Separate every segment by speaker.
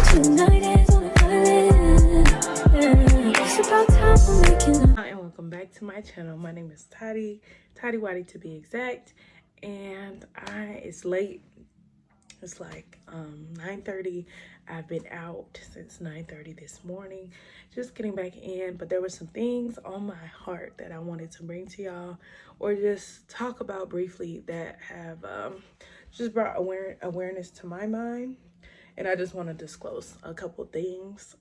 Speaker 1: And welcome back to my channel. My name is Tottie Wati to be exact, and it's late. It's like 9:30. I've been out since 9:30 this morning, just getting back in, but there were some things on my heart that I wanted to bring to y'all or just talk about briefly that have just brought awareness to my mind, and I just want to disclose a couple things.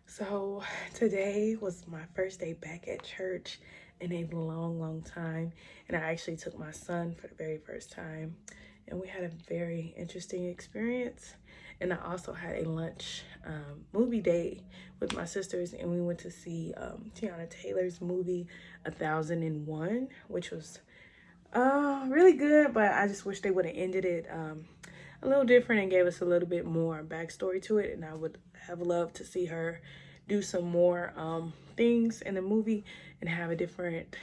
Speaker 1: So today was my first day back at church in a long time, and I actually took my son for the very first time, and we had a very interesting experience. And I also had a lunch movie date with my sisters, and we went to see Tiana Taylor's movie 1001, which was really good, but I just wish they would have ended it a little different and gave us a little bit more backstory to it. And I would have loved to see her do some more things in the movie and have a different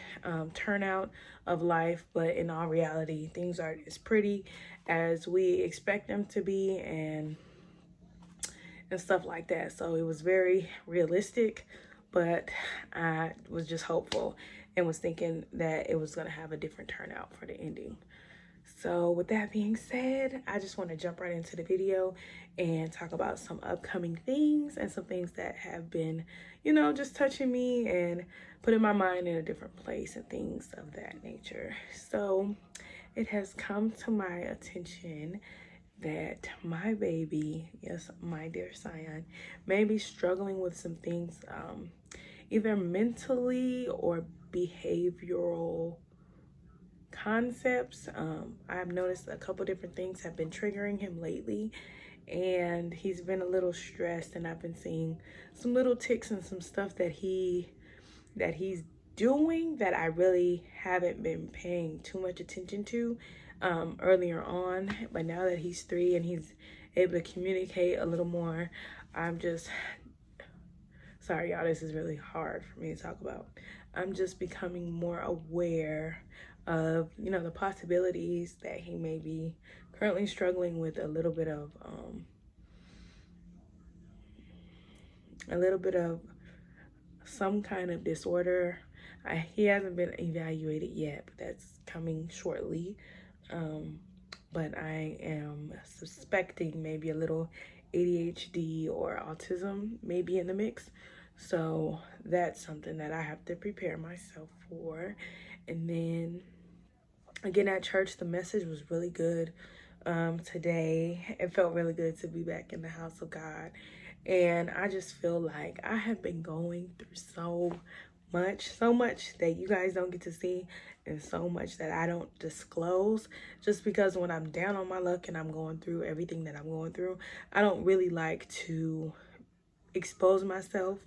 Speaker 1: turnout of life. But in all reality, things aren't as pretty as we expect them to be, and stuff like that. So it was very realistic, but I was just hopeful and was thinking that it was going to have a different turnout for the ending. So with that being said, I just want to jump right into the video and talk about some upcoming things and some things that have been, you know, just touching me and putting my mind in a different place and things of that nature. So it has come to my attention that my baby, yes, my dear Scion, may be struggling with some things, either mentally or behavioral concepts. I've noticed a couple different things have been triggering him lately, and he's been a little stressed, and I've been seeing some little ticks and some stuff that he's doing that I really haven't been paying too much attention to earlier on. But now that he's 3 and he's able to communicate a little more, I'm just sorry y'all, this is really hard for me to talk about. I'm just becoming more aware of, you know, the possibilities that he may be currently struggling with a little bit of some kind of disorder. He hasn't been evaluated yet, but that's coming shortly. But I am suspecting maybe a little ADHD or autism maybe in the mix. So that's something that I have to prepare myself for. And then again, at church, the message was really good today. It felt really good to be back in the house of God. And I just feel like I have been going through so much that you guys don't get to see, and so much that I don't disclose, just because when I'm down on my luck and I'm going through everything that I'm going through, I don't really like to expose myself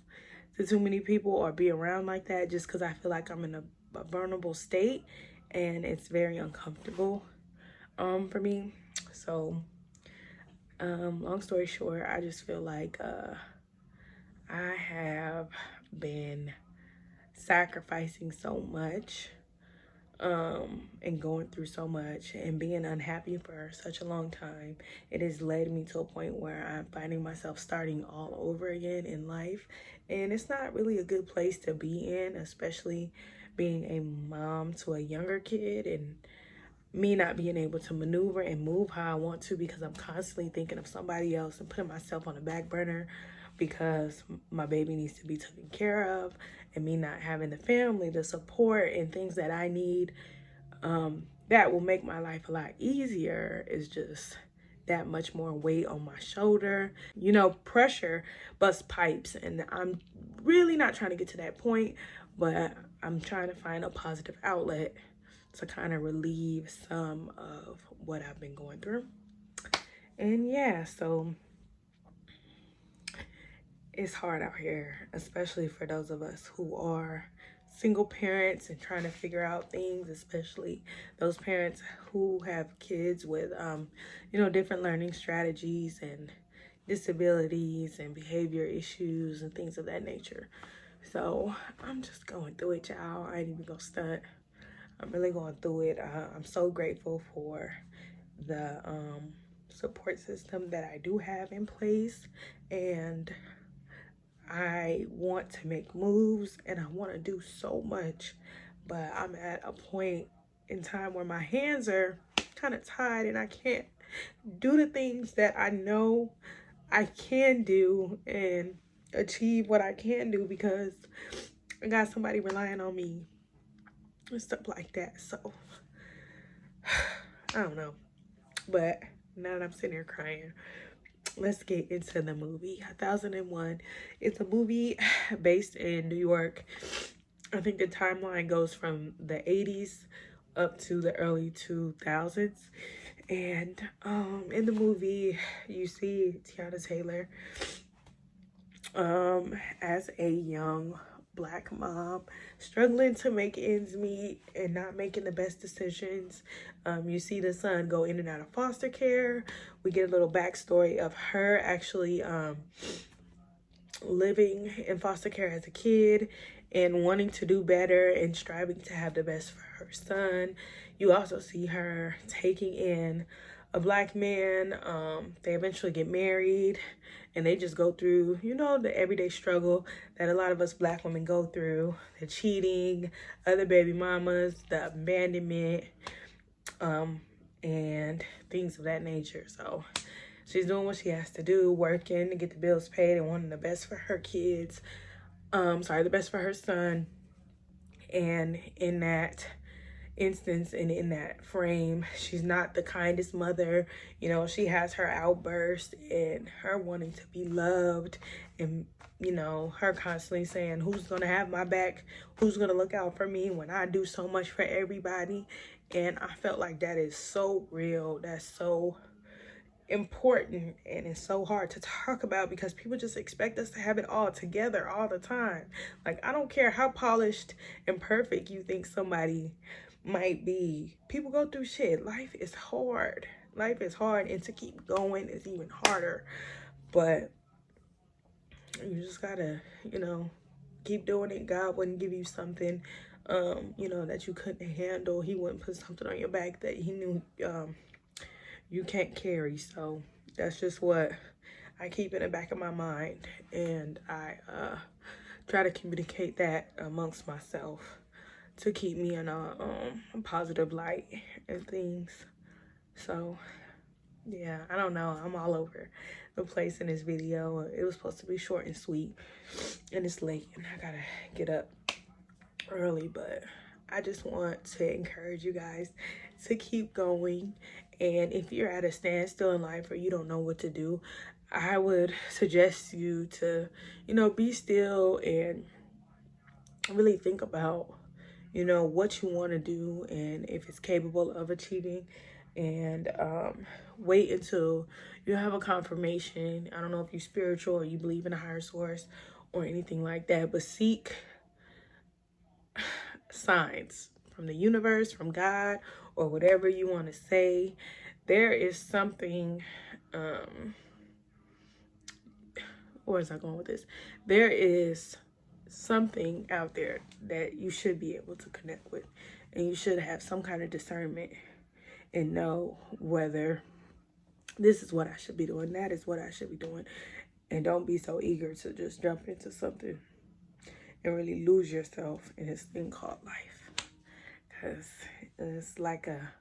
Speaker 1: to too many people or be around like that, just because I feel like I'm in a vulnerable state and it's very uncomfortable for me. So long story short, I just feel like I have been sacrificing so much and going through so much and being unhappy for such a long time. It has led me to a point where I'm finding myself starting all over again in life, and it's not really a good place to be in, especially being a mom to a younger kid and me not being able to maneuver and move how I want to, because I'm constantly thinking of somebody else and putting myself on the back burner because my baby needs to be taken care of, and me not having the family, the support and things that I need that will make my life a lot easier is just that much more weight on my shoulder. You know, pressure busts pipes, and I'm really not trying to get to that point, but I'm trying to find a positive outlet to kind of relieve some of what I've been going through. And yeah, so it's hard out here, especially for those of us who are single parents and trying to figure out things, especially those parents who have kids with you know, different learning strategies and disabilities and behavior issues and things of that nature. So I'm just going through it, y'all. I ain't even gonna stunt. I'm really going through it. I'm so grateful for the support system that I do have in place, and I want to make moves and I want to do so much, but I'm at a point in time where my hands are kind of tied and I can't do the things that I know I can do and achieve what I can do because I got somebody relying on me and stuff like that. So I don't know, but now that I'm sitting here crying, let's get into the movie. 1001. It's a movie based in New York. I think the timeline goes from the 80s up to the early 2000s. And in the movie, you see Tiana Taylor as a young Black mom struggling to make ends meet and not making the best decisions. You see the son go in and out of foster care. We get a little backstory of her actually living in foster care as a kid and wanting to do better and striving to have the best for her son. You also see her taking in a Black man. They eventually get married and they just go through, you know, the everyday struggle that a lot of us Black women go through. The cheating, other baby mamas, the abandonment, and things of that nature. So she's doing what she has to do, working to get the bills paid and wanting the best for her kids. The best for her son. And in that instance and in that frame, she's not the kindest mother. You know, she has her outburst and her wanting to be loved, and you know, her constantly saying, who's gonna have my back, who's gonna look out for me when I do so much for everybody. And I felt like that is so real, that's so important, and it's so hard to talk about because people just expect us to have it all together all the time. Like, I don't care how polished and perfect you think somebody might be, people go through shit. Life is hard, and to keep going is even harder. But you just gotta, you know, keep doing it. God wouldn't give you something you know, that you couldn't handle. He wouldn't put something on your back that he knew you can't carry. So that's just what I keep in the back of my mind, and I try to communicate that amongst myself to keep me in a positive light and things. So yeah, I don't know, I'm all over the place in this video. It was supposed to be short and sweet, and it's late and I gotta get up early, but I just want to encourage you guys to keep going. And if you're at a standstill in life or you don't know what to do, I would suggest you to, you know, be still and really think about, you know, what you want to do and if it's capable of achieving. And wait until you have a confirmation. I don't know if you're spiritual or you believe in a higher source or anything like that, but seek signs from the universe, from God, or whatever you want to say. There is something, where is I going with this? There is something out there that you should be able to connect with, and you should have some kind of discernment and know whether this is what I should be doing, that is what I should be doing. And don't be so eager to just jump into something and really lose yourself in this thing called life, because it's like a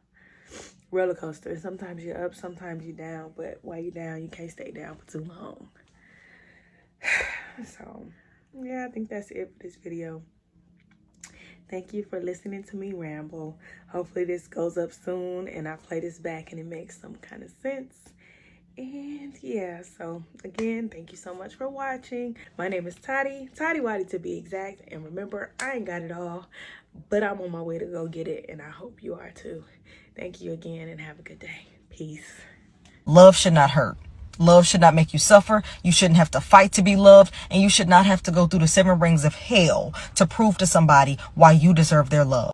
Speaker 1: roller coaster. Sometimes you're up, sometimes you're down, but while you're down, you can't stay down for too long. So yeah, I think that's it for this video. Thank you for listening to me ramble. Hopefully this goes up soon and I play this back and it makes some kind of sense. And yeah, so again, thank you so much for watching. My name is Tottie Wati to be exact. And remember, I ain't got it all, but I'm on my way to go get it, and I hope you are too. Thank you again and have a good day. Peace.
Speaker 2: Love should not hurt. Love should not make you suffer. You shouldn't have to fight to be loved, and you should not have to go through the 7 rings of hell to prove to somebody why you deserve their love.